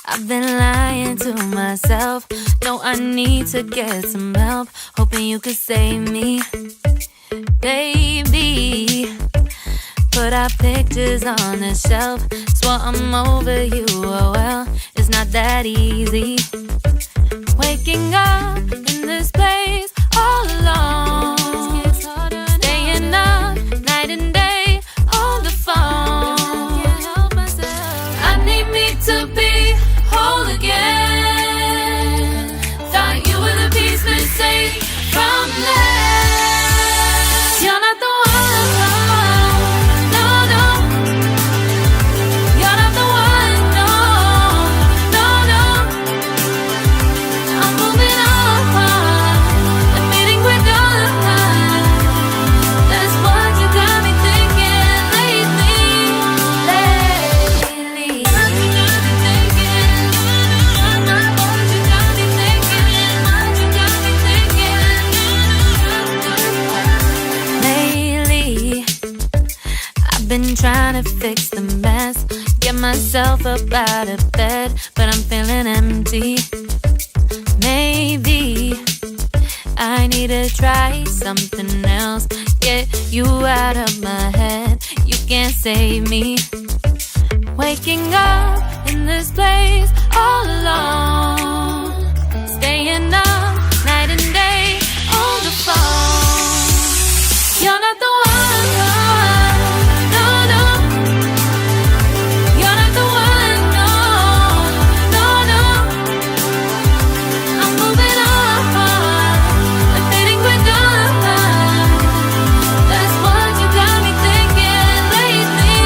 I've been lying to myself. No, I need to get some help. Hoping you could save me, baby. Put our pictures on the shelf. Swore I'm over you, oh well, it's not that easy. Waking up in this place all alone, staying up night and day on the phone. I need me to be whole again. Thought you were the piece missing from last. You're not the one, no, no. You're not the one, no, no, no. I'm moving on, admitting we're done. That's what you got me thinking lately. What you got me thinking? What you got me thinking? What you got me thinking? Lately, I've been trying to fix the mess, get myself up out of bed, but I'm feeling empty. Maybe I need to try something else. Get you out of my head, you can't save me. Waking up in this place all alone, staying up night and day on the phone. You're not the one, no, no. You're not the one, no, no, no. I'm moving on, admitting we're done. That's what you got me thinking lately.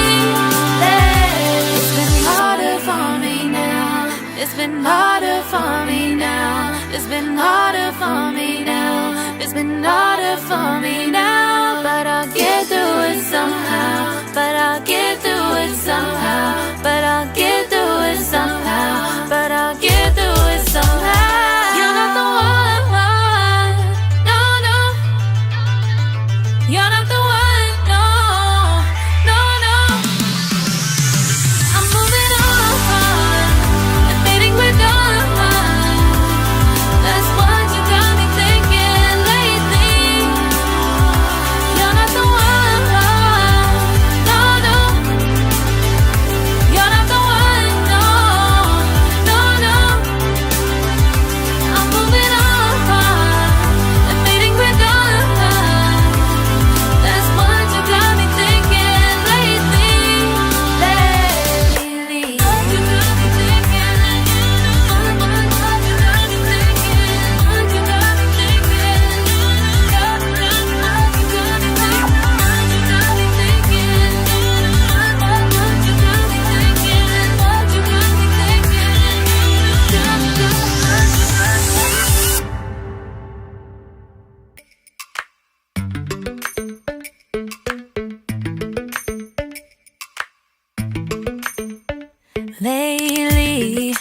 It's been harder for me now. It's been harder for me now. It's been harder for me now. It's been harder for me now. But I'll get through it somehow. But I'll get through it somehow. But I'll get through it somehow. But I'll get through it somehow. You're not the one, no, no. You're not the one, no, no, no. I'm moving on, admitting we're done. That's what you got me thinking lately. You're not the one, no, no. You're not the one, no, no, no. I'm moving on, admitting we're done. That's what you got me thinking lately. What you got me thinking? What you got me thinking? What you got me thinking? What you got me thinking? What you got me thinking? What you got me thinking? What you got me thinking? Lately,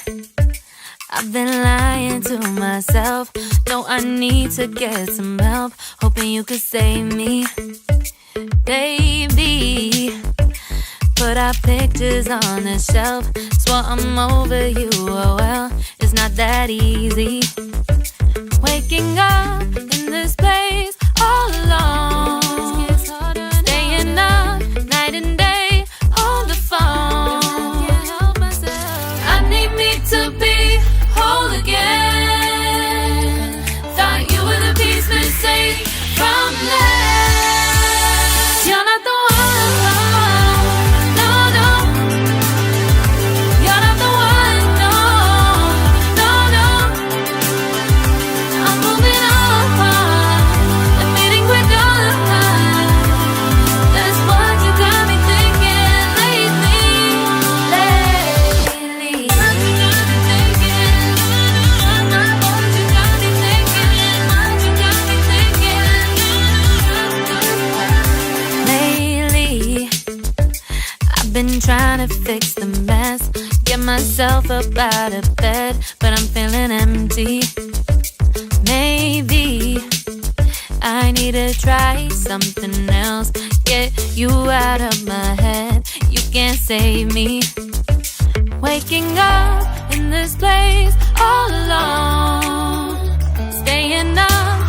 I've been lying to myself. No, I need to get some help. Hoping you could save me, baby. Put our pictures on the shelf. Swore I'm over you, oh well, it's not that easy. Waking up in this place all alone, staying up night and day on the phone. I need me to be whole again. Thought you were the piece missing from last. You're not the one, no, no. You're not the one, no, no, no. I'm moving on, admitting we're done. That's what you got me thinking lately. What you got me thinking? What you got me thinking? What you got me thinking? Lately, I've been trying to fix the mess, get myself up out of bed, but I'm feeling empty. Maybe I need to try something else. Get you out of my head, you can't save me. Waking up in in this place all alone, staying up